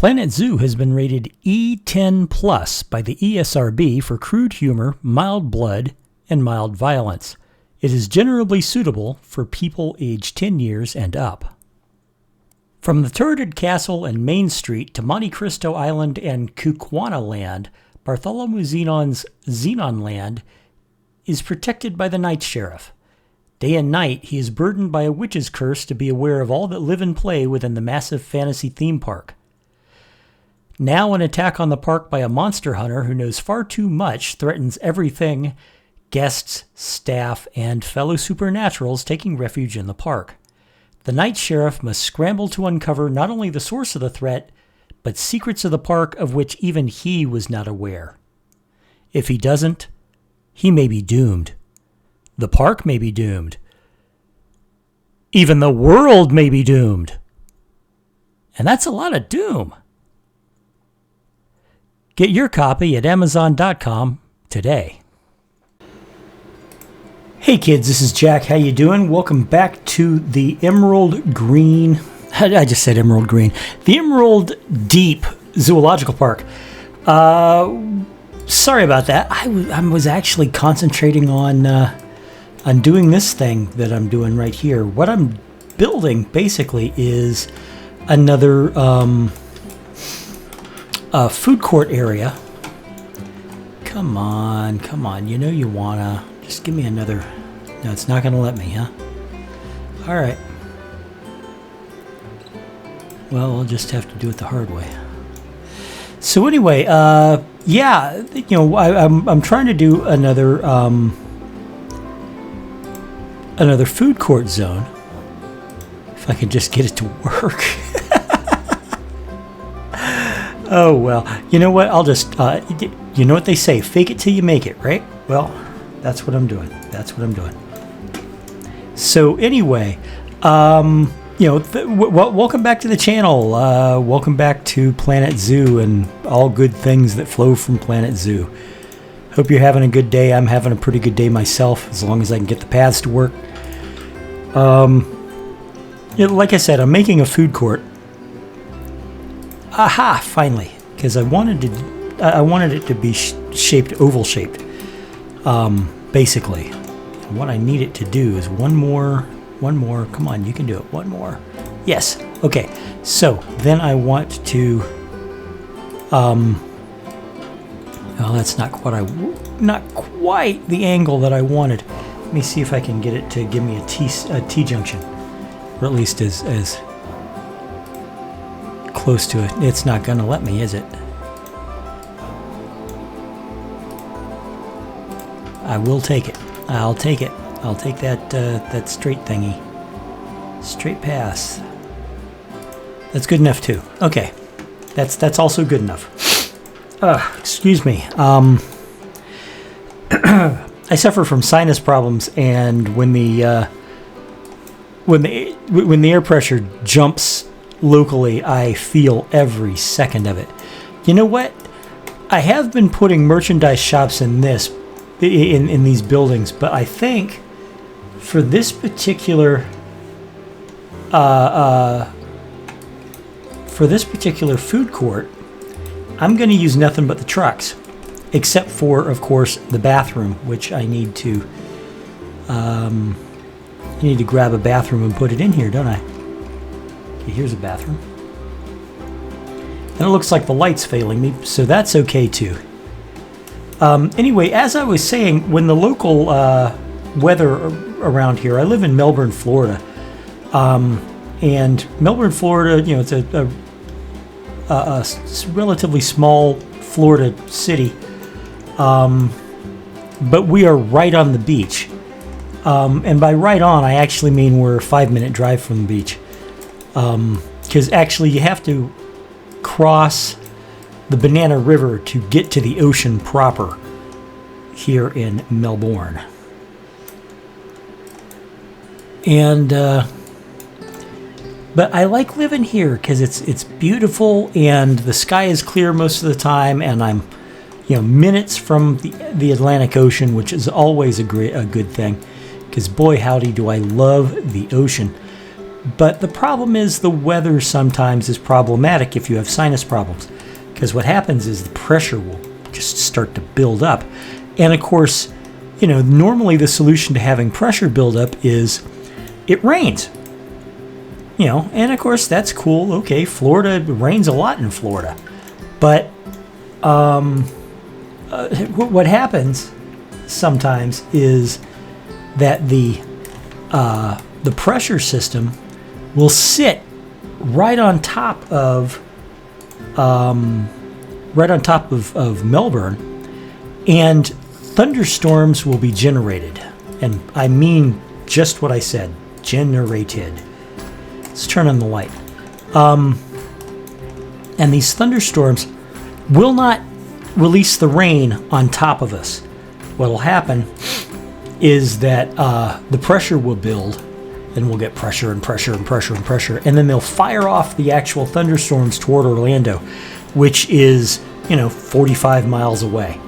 Planet Zoo has been rated E10 Plus by the ESRB for crude humor, mild blood, and mild violence. It is generally suitable for people aged 10 years and up. From the turreted castle and Main Street to Monte Cristo Island and Kukwana Land, Bartholomew Zenon's Zenon Land is protected by the Night Sheriff. Day and night, he is burdened by a witch's curse to be aware of all that live and play within the massive fantasy theme park. Now an attack on the park by a monster hunter who knows far too much threatens everything, guests, staff, and fellow supernaturals taking refuge in the park. The Night Sheriff must scramble to uncover not only the source of the threat, but secrets of the park of which even he was not aware. If he doesn't, he may be doomed. The park may be doomed. Even the world may be doomed. And that's a lot of doom. Get your copy at Amazon.com today. Hey kids, this is Jack. How you doing? Welcome back to the Emerald Green. I just said Emerald Green. The Emerald Deep Zoological Park. Sorry about that. I was actually concentrating on doing this thing that I'm doing right here. What I'm building basically is another food court area. Come on. You know you wanna. Just give me another. No, it's not gonna let me, huh? All right. Well, I'll just have to do it the hard way. So anyway, yeah, you know, I'm trying to do another food court zone. If I could just get it to work. Oh well, you know what? I'll just you know what they say, fake it till you make it, right? Well, that's what I'm doing. So anyway, you know, welcome back to the channel. Welcome back to Planet Zoo and all good things that flow from Planet Zoo. Hope you're having a good day. I'm having a pretty good day myself, as long as I can get the paths to work. You know, like I said, I'm making a food court. Aha! Finally, because I wanted it to be shaped oval shaped. Basically, and what I need it to do is one more. Come on, you can do it. One more. Yes. Okay. So then I want to. Well, that's not quite the angle that I wanted. Let me see if I can get it to give me a T junction, or at least as close to it. It's not going to let me, is it? I will take it. I'll take it. I'll take that straight thingy. Straight pass. That's good enough too. Okay, that's also good enough. Excuse me. I suffer from sinus problems, and when the air pressure jumps locally, I feel every second of it. You know what? I have been putting merchandise shops in these buildings, but I think for this particular food court, I'm going to use nothing but the trucks, except for, of course, the bathroom, which I need to grab a bathroom and put it in here, don't I? Okay, here's a bathroom. And it looks like the light's failing me, so that's okay too. Anyway, as I was saying, when the local weather around here, I live in Melbourne, Florida, and Melbourne, Florida, you know, it's a relatively small Florida city, but we are right on the beach, and by right on, I actually mean we're a 5-minute drive from the beach, because actually you have to cross the Banana River to get to the ocean proper here in Melbourne. And but I like living here because it's beautiful and the sky is clear most of the time, and I'm, you know, minutes from the Atlantic Ocean, which is always a good thing, because boy howdy do I love the ocean. But the problem is the weather sometimes is problematic if you have sinus problems, because what happens is the pressure will just start to build up. And of course, normally the solution to having pressure build up is it rains. And of course that's cool. Okay, Florida, it rains a lot in Florida. But what happens sometimes is that the pressure system will sit right on top of Melbourne, and thunderstorms will be generated. And I mean just what I said, generated. Let's turn on the light. And these thunderstorms will not release the rain on top of us. What will happen is that the pressure will build, and we'll get pressure and pressure and pressure and pressure, and then they'll fire off the actual thunderstorms toward Orlando, which is 45 miles away.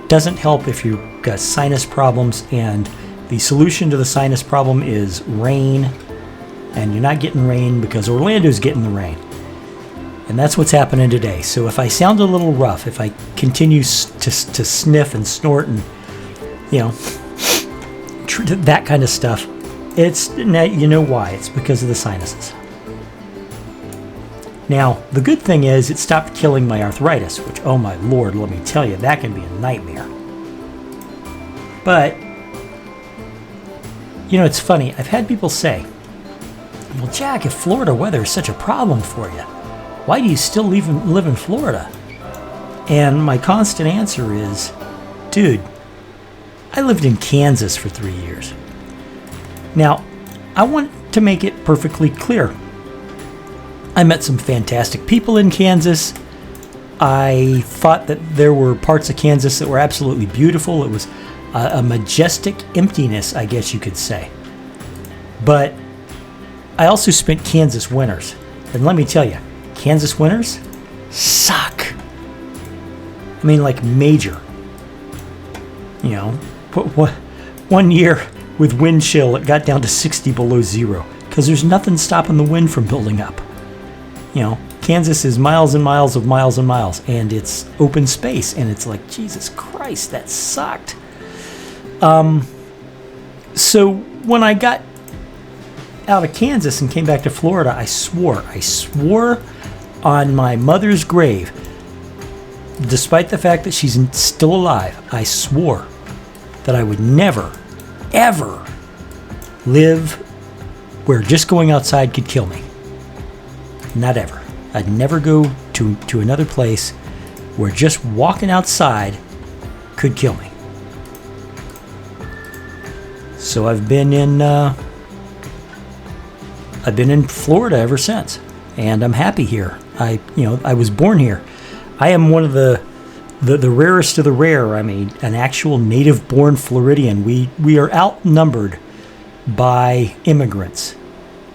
Doesn't help if you've got sinus problems, and the solution to the sinus problem is rain, and you're not getting rain because Orlando's getting the rain. And that's what's happening today. So if I sound a little rough, if I continue to sniff and snort and that kind of stuff, it's why. It's because of the sinuses. Now, the good thing is it stopped killing my arthritis, which, oh my lord, let me tell you, that can be a nightmare. But, it's funny. I've had people say, well, Jack, if Florida weather is such a problem for you, why do you still live in Florida? And my constant answer is, dude, I lived in Kansas for 3 years. Now, I want to make it perfectly clear. I met some fantastic people in Kansas. I thought that there were parts of Kansas that were absolutely beautiful. It was a majestic emptiness, I guess you could say. But I also spent Kansas winters. And let me tell you, Kansas winters suck. I mean, like major. One year with wind chill, it got down to 60 below zero because there's nothing stopping the wind from building up. Kansas is miles and miles of miles and miles, and it's open space, and it's like, Jesus Christ, that sucked. So when I got out of Kansas and came back to Florida, I swore on my mother's grave, despite the fact that she's still alive, I swore that I would never, ever live where just going outside could kill me. Not ever. I'd never go to another place where just walking outside could kill me. So I've been in Florida ever since, and I'm happy here. I was born here. I am one of the rarest of the rare. I'm an actual native-born Floridian. We are outnumbered by immigrants,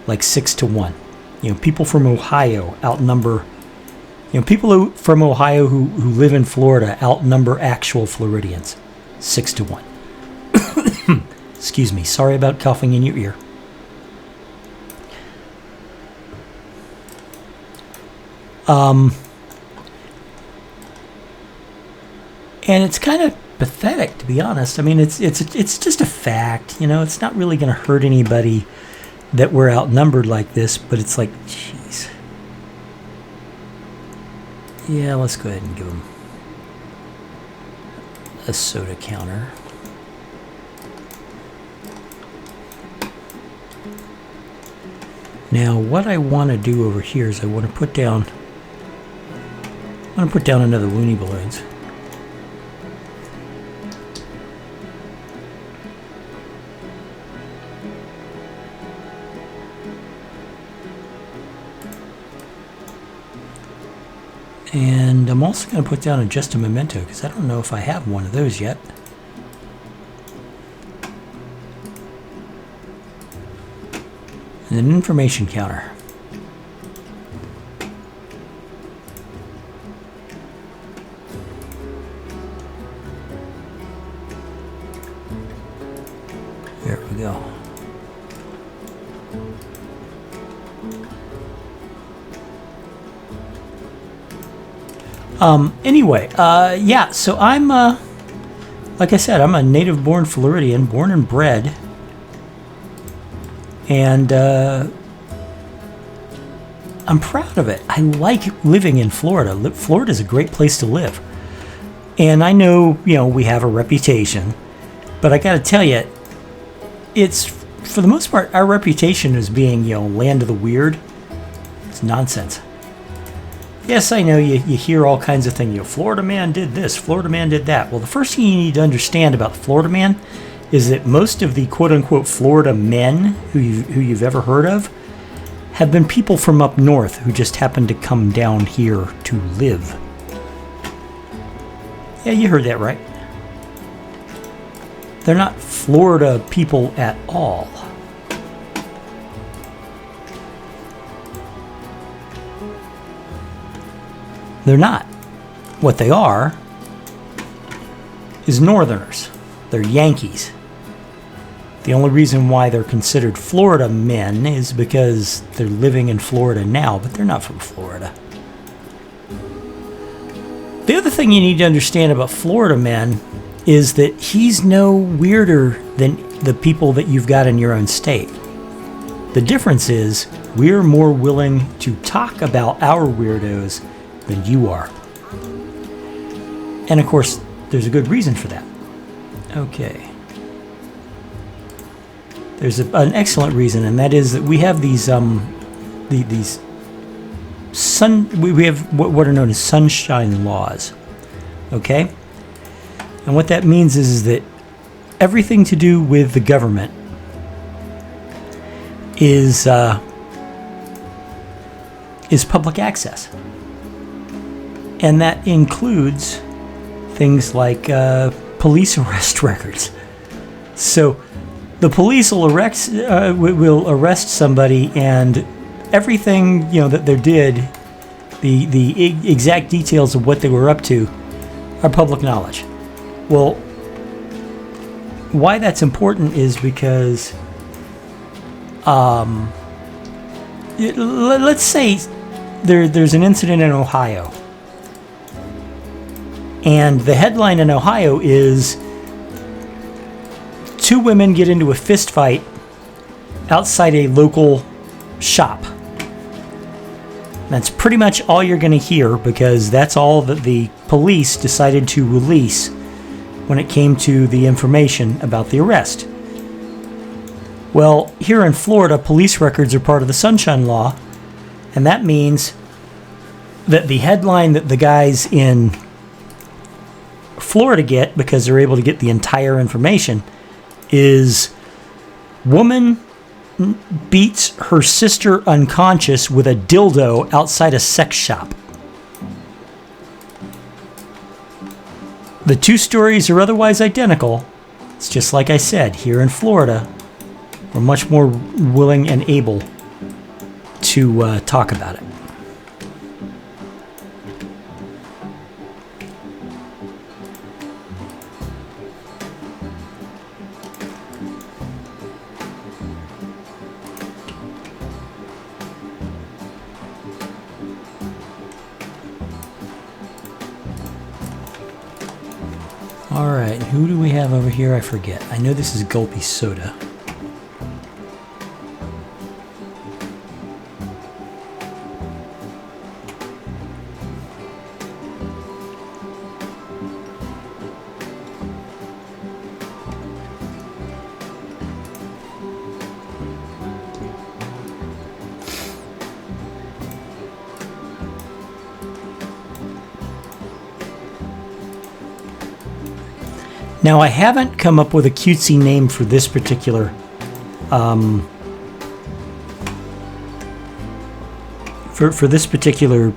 like 6-1. People from Ohio outnumber. People from Ohio who live in Florida outnumber actual Floridians, 6-1. Excuse me. Sorry about coughing in your ear. And it's kind of pathetic, to be honest. I mean, it's just a fact. It's not really going to hurt anybody that we're outnumbered like this, but it's like, jeez. Yeah, let's go ahead and give them a soda counter. Now, what I want to do over here is I want to put down another Looney Balloons. And I'm also going to put down Just a Memento because I don't know if I have one of those yet. And an information counter. There we go. Anyway, yeah, so I'm, like I said, I'm a native-born Floridian, born and bred. And, I'm proud of it. I like living in Florida. Florida's a great place to live. And I know, you know, we have a reputation, but I gotta tell you, it's, for the most part, our reputation as being, you know, land of the weird, it's nonsense. Yes, I know you hear all kinds of things. You know, Florida man did this, Florida man did that. Well, the first thing you need to understand about the Florida man is that most of the quote-unquote Florida men who you've ever heard of have been people from up north who just happened to come down here to live. Yeah, you heard that right. They're not Florida people at all. They're not. What they are is Northerners. They're Yankees. The only reason why they're considered Florida men is because they're living in Florida now, but they're not from Florida. The other thing you need to understand about Florida men is that he's no weirder than the people that you've got in your own state. The difference is we're more willing to talk about our weirdos than you are. And of course, there's a good reason for that. Okay. There's an excellent reason, and that is that we have these we have what are known as sunshine laws. Okay? And what that means is that everything to do with the government is public access. And that includes things like police arrest records. So the police will arrest somebody, and everything that they did, the exact details of what they were up to, are public knowledge. Well, why that's important is because, let's say there's an incident in Ohio. And the headline in Ohio is 2 women get into a fist fight outside a local shop. That's pretty much all you're going to hear, because that's all that the police decided to release when it came to the information about the arrest. Well, here in Florida, police records are part of the Sunshine Law, and that means that the headline that the guys in Florida get, because they're able to get the entire information, is woman beats her sister unconscious with a dildo outside a sex shop. The 2 stories are otherwise identical. It's just like I said, here in Florida, we're much more willing and able to talk about it. Alright, who do we have over here? I forget. I know this is Gulpy Soda. Now, I haven't come up with a cutesy name for this particular for this particular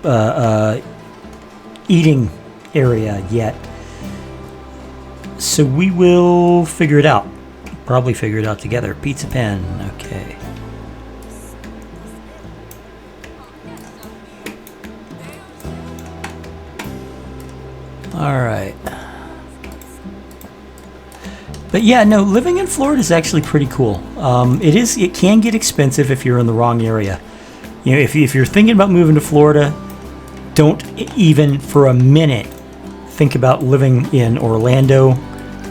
eating area yet. So we will figure it out. Probably figure it out together. Pizza Pen. Okay. All right. But yeah, no, living in Florida is actually pretty cool. It can get expensive if you're in the wrong area. You know, if you're thinking about moving to Florida, don't even for a minute think about living in Orlando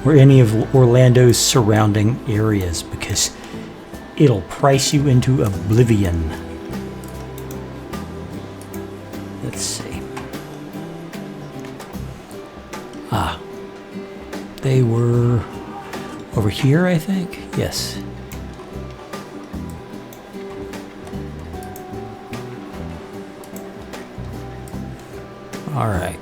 or any of Orlando's surrounding areas, because it'll price you into oblivion. Let's see. They were over here, I think. Yes. All right.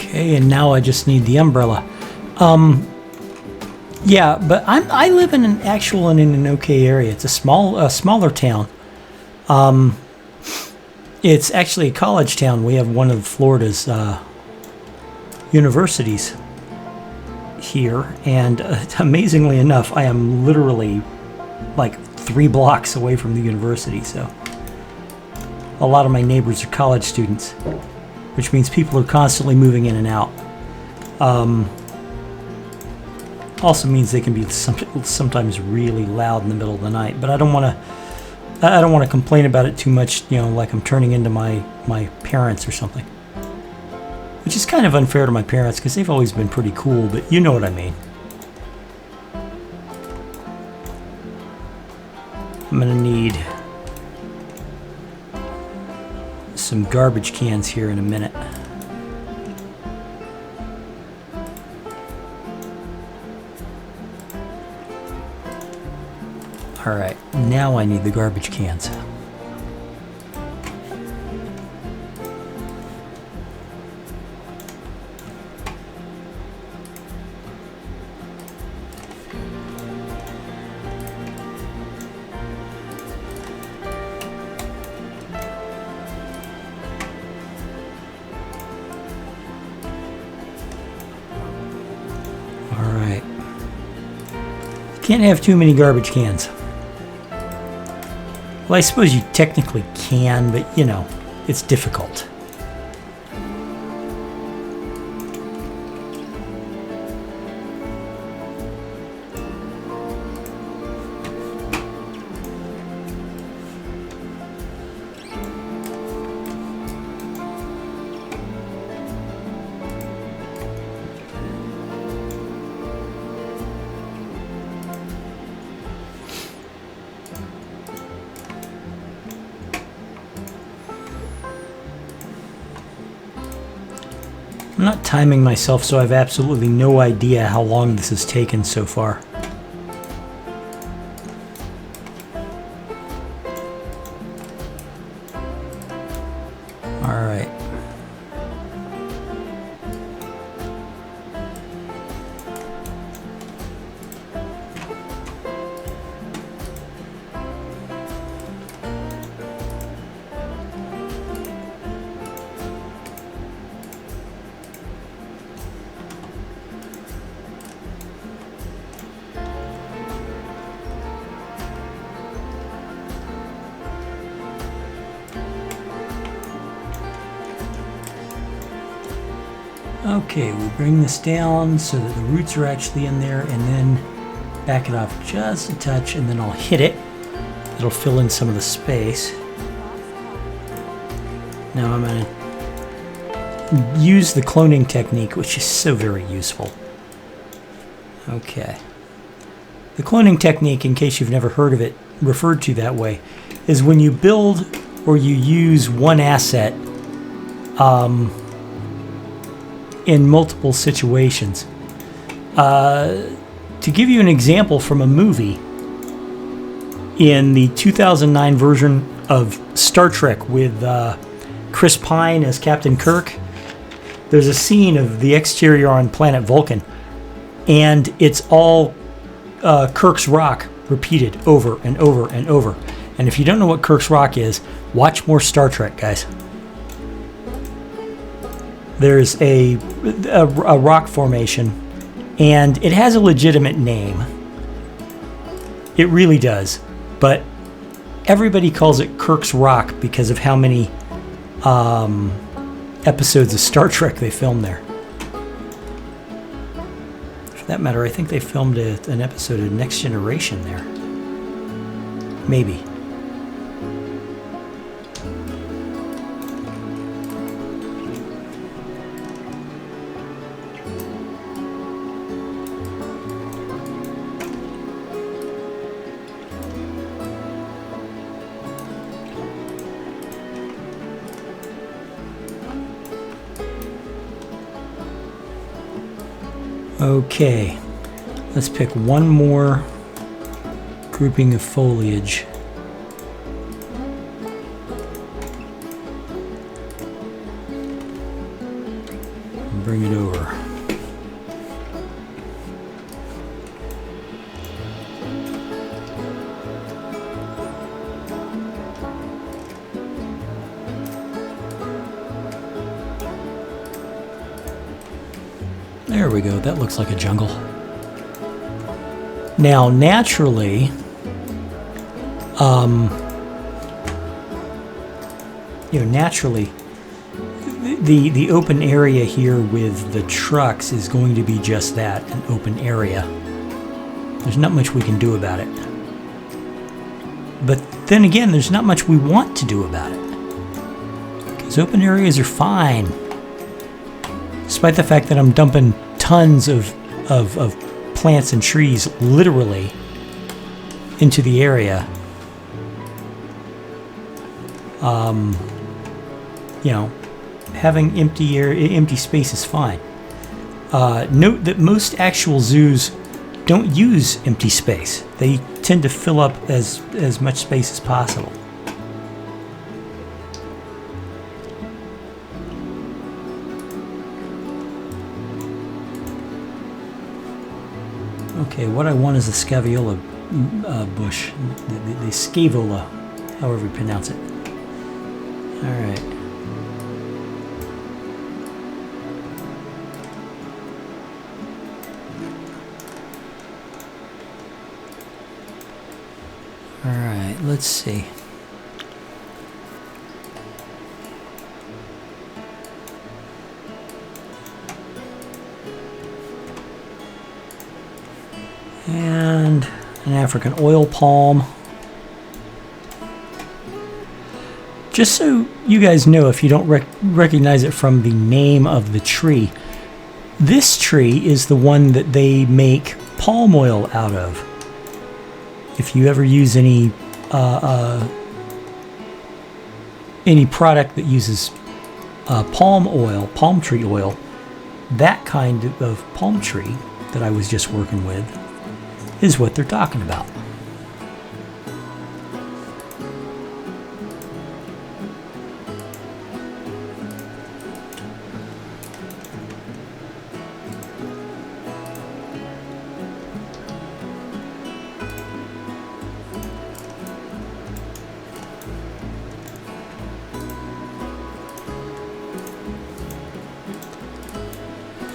Okay, and now I just need the umbrella. Yeah, but I live in an okay area. It's a smaller town. It's actually a college town. We have one of Florida's universities here, and amazingly enough, I am literally like 3 blocks away from the university. So a lot of my neighbors are college students, which means people are constantly moving in and out. Also means they can be sometimes really loud in the middle of the night. But I don't want to complain about it too much. You know, like I'm turning into my parents or something, which is kind of unfair to my parents because they've always been pretty cool. But you know what I mean. I'm gonna need some garbage cans here in a minute. All right, now I need the garbage cans. Can't have too many garbage cans. Well, I suppose you technically can, but you know, it's difficult. I'm not timing myself, so I have absolutely no idea how long this has taken so far. All right. Okay, we bring this down so that the roots are actually in there, and then back it off just a touch, and then I'll hit it. It'll fill in some of the space. Now I'm going to use the cloning technique, which is so very useful. Okay. The cloning technique, in case you've never heard of it referred to that way, is when you build or you use one asset in multiple situations. To give you an example from a movie, in the 2009 version of Star Trek with Chris Pine as Captain Kirk, there's a scene of the exterior on planet Vulcan, and it's all Kirk's Rock repeated over and over and over. And if you don't know what Kirk's Rock is, watch more Star Trek, guys. There's a rock formation, and it has a legitimate name. It really does. But everybody calls it Kirk's Rock because of how many episodes of Star Trek they filmed there. For that matter, I think they filmed an episode of Next Generation there. Maybe. Okay, let's pick one more grouping of foliage. And bring it over. There we go. That looks like a jungle. Now, naturally, the open area here with the trucks is going to be just that, an open area. There's not much we can do about it. But then again, there's not much we want to do about it. Because open areas are fine. Despite the fact that I'm dumping tons of plants and trees literally into the area, you know, having empty space is fine. Note that most actual zoos don't use empty space. They tend to fill up as much space as possible. Okay, what I want is the Scaviola bush, the Scavola, however you pronounce it. All right. All right, let's see. And an African oil palm. Just so you guys know, if you don't recognize it from the name of the tree, this tree is the one that they make palm oil out of. If you ever use any product that uses palm tree oil, that kind of palm tree that I was just working with is what they're talking about.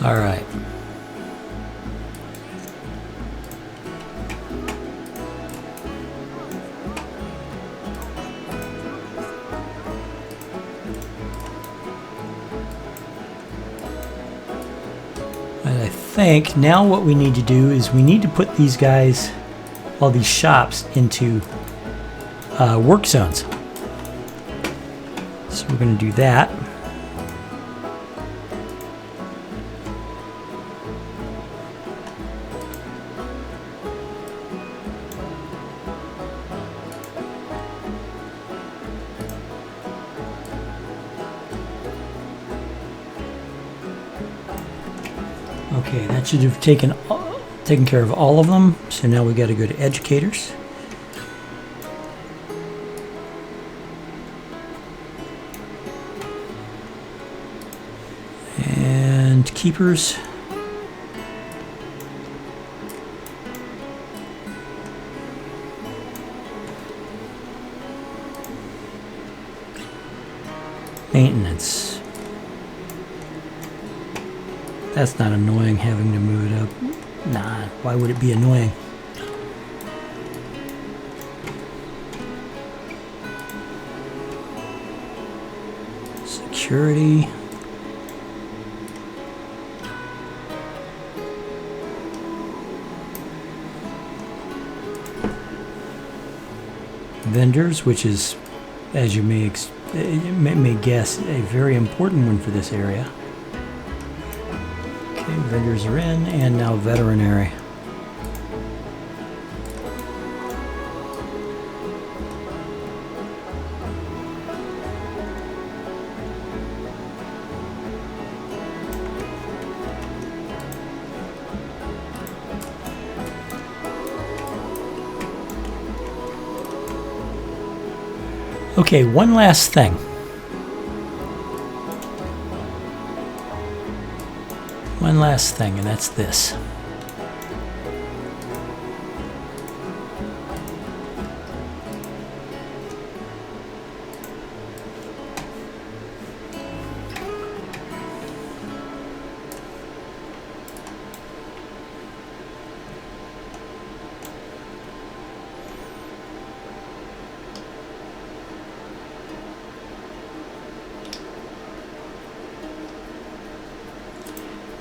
All right. I think now what we need to do is we need to put these guys, all these shops, into work zones. So we're going to do that. Okay, that should have taken care of all of them. So now we got to go to educators. And keepers. Maintenance. That's not annoying having to move it up. Nah, why would it be annoying? Security. Vendors, which is, as you may guess, a very important one for this area. Okay, vendors are in, and now veterinary. Okay, one last thing. One last thing, and that's this.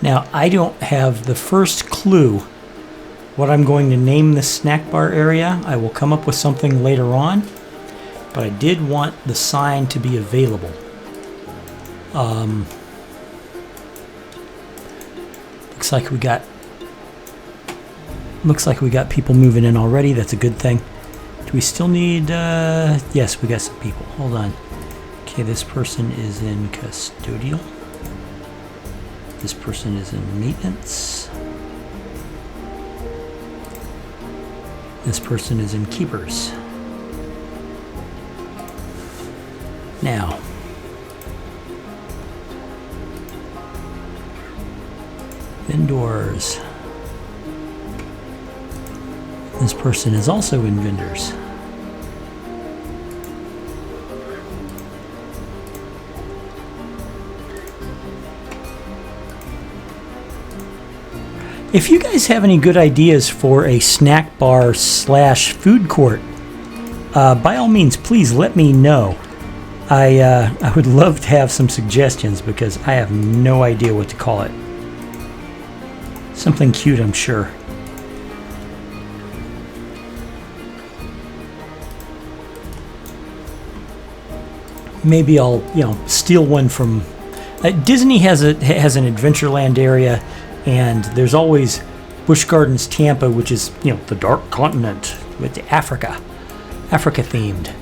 Now, I don't have the first clue what I'm going to name this snack bar area. I will come up with something later on, but I did want the sign to be available. Looks like we got people moving in already. That's a good thing. Do we still need, yes, we got some people. Hold on. Okay, this person is in custodial. This person is in maintenance. This person is in keepers. Now, vendors. This person is also in vendors. If you guys have any good ideas for a snack bar / food court, by all means, please let me know. I would love to have some suggestions because I have no idea what to call it. Something cute, I'm sure. Maybe I'll, steal one from... Disney has an Adventureland area. And there's always Busch Gardens Tampa, which is, the dark continent with Africa themed.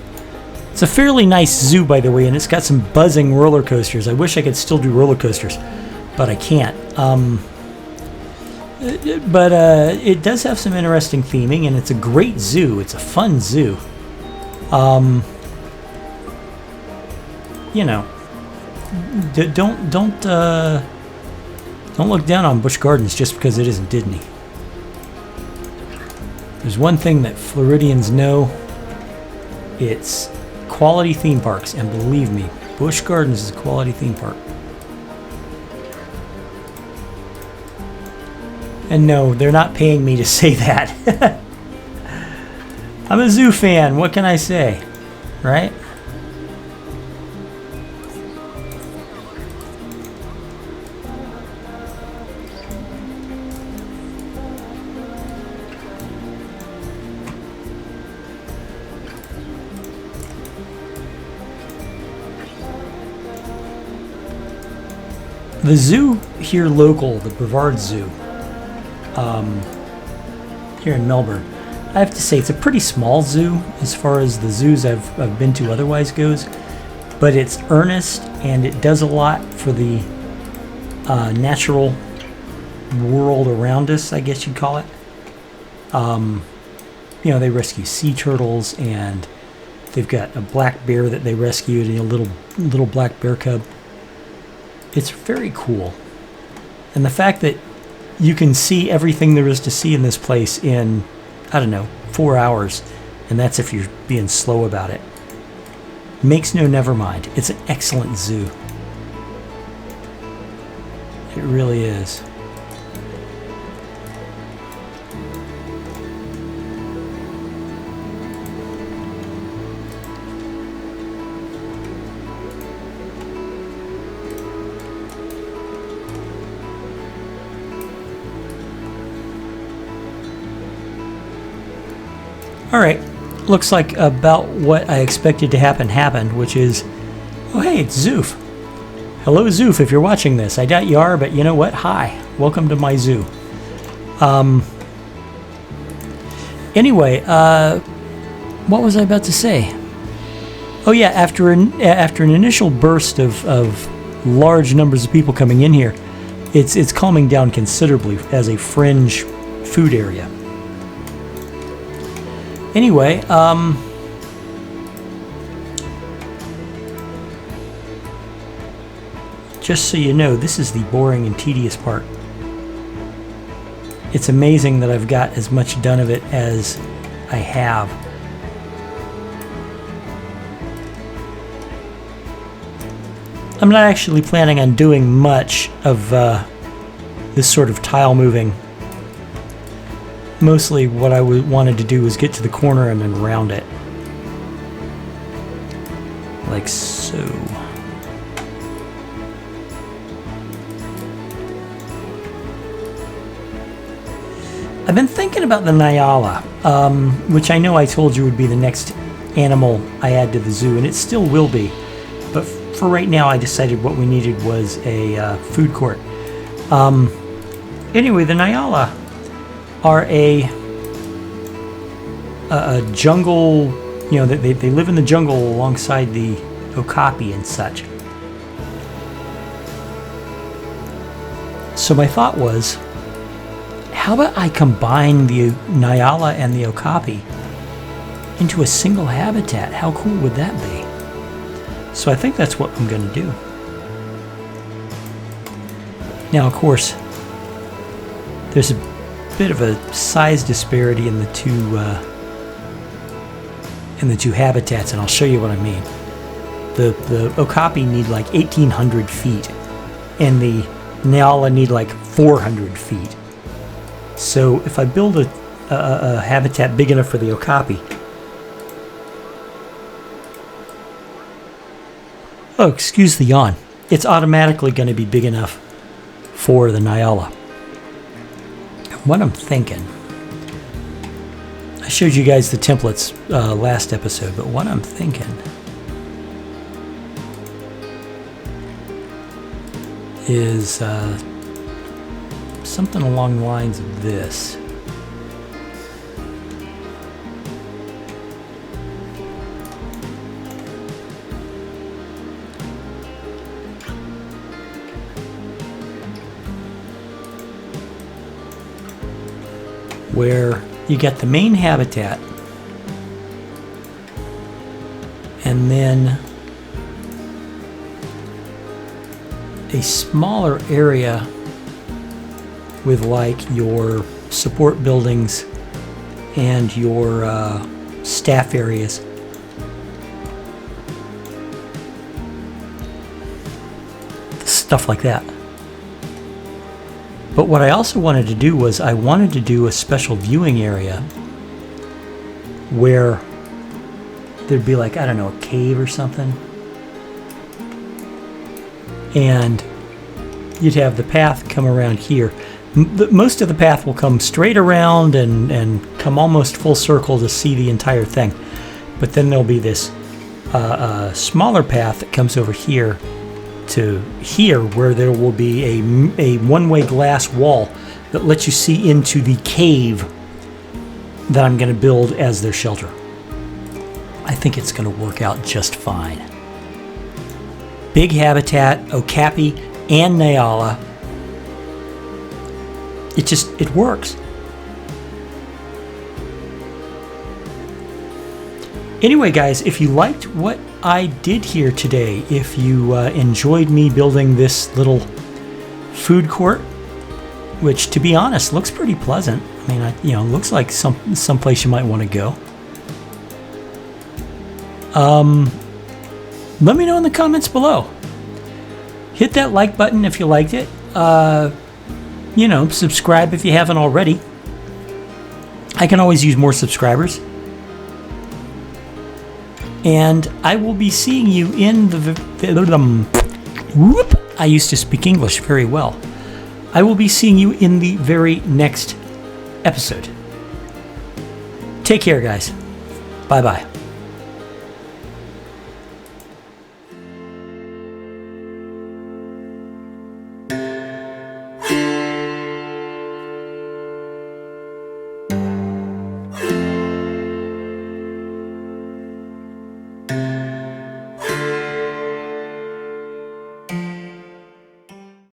It's a fairly nice zoo, by the way, and it's got some buzzing roller coasters. I wish I could still do roller coasters, but I can't. But it does have some interesting theming, and it's a great zoo. It's a fun zoo. Don't look down on Busch Gardens just because it isn't Disney. There's one thing that Floridians know. It's quality theme parks. And believe me, Busch Gardens is a quality theme park. And no, they're not paying me to say that. I'm a zoo fan. What can I say? Right? The zoo here local, the Brevard Zoo, here in Melbourne, I have to say it's a pretty small zoo as far as the zoos I've been to otherwise goes, but it's earnest and it does a lot for the natural world around us, I guess you'd call it. They rescue sea turtles, and they've got a black bear that they rescued, and a little black bear cub. It's very cool. And the fact that you can see everything there is to see in this place in, 4 hours. And that's if you're being slow about it. makes no never mind. It's an excellent zoo. It really is. All right, looks like about what I expected to happen happened, which is, oh hey, it's Zoof. Hello Zoof, if you're watching this. I doubt you are, but you know what? Hi, welcome to my zoo. Anyway, what was I about to say? Oh yeah, after an initial burst of large numbers of people coming in here, it's calming down considerably as a fringe food area. Anyway, just so you know, this is the boring and tedious part. It's amazing that I've got as much done of it as I have. I'm not actually planning on doing much of this sort of tile moving. Mostly what I wanted to do was get to the corner and then round it. Like so. I've been thinking about the Nyala, which I know I told you would be the next animal I add to the zoo, and it still will be. But for right now, I decided what we needed was a food court. Anyway, the Nyala are a jungle, you know, they live in the jungle alongside the okapi and such. So my thought was, how about I combine the Nyala and the okapi into a single habitat? How cool would that be? So I think that's what I'm going to do. Now, of course, there's a bit of a size disparity in the two habitats, and I'll show you what I mean. The okapi need like 1,800 feet, and the Nyala need like 400 feet. So if I build a habitat big enough for the okapi, oh, excuse the yawn, it's automatically going to be big enough for the Nyala. What I'm thinking, I showed you guys the templates last episode, but what I'm thinking is something along the lines of this. Where you get the main habitat and then a smaller area with like your support buildings and your staff areas. Stuff like that. But what I also wanted to do was I wanted to do a special viewing area where there'd be like, I don't know, a cave or something. And you'd have the path come around here. Most of the path will come straight around and come almost full circle to see the entire thing. But then there'll be this smaller path that comes over here to here, where there will be a one-way glass wall that lets you see into the cave that I'm going to build as their shelter. I think it's going to work out just fine. Big habitat, okapi, and Nyala. It works. Anyway, guys, if you liked what I did here today, if you enjoyed me building this little food court, which, to be honest, looks pretty pleasant. I mean, looks like some place you might want to go. let me know in the comments below. Hit that like button if you liked it. Subscribe if you haven't already. I can always use more subscribers. And I will be seeing you in I used to speak English very well. I will be seeing you in the very next episode. Take care, guys. Bye-bye.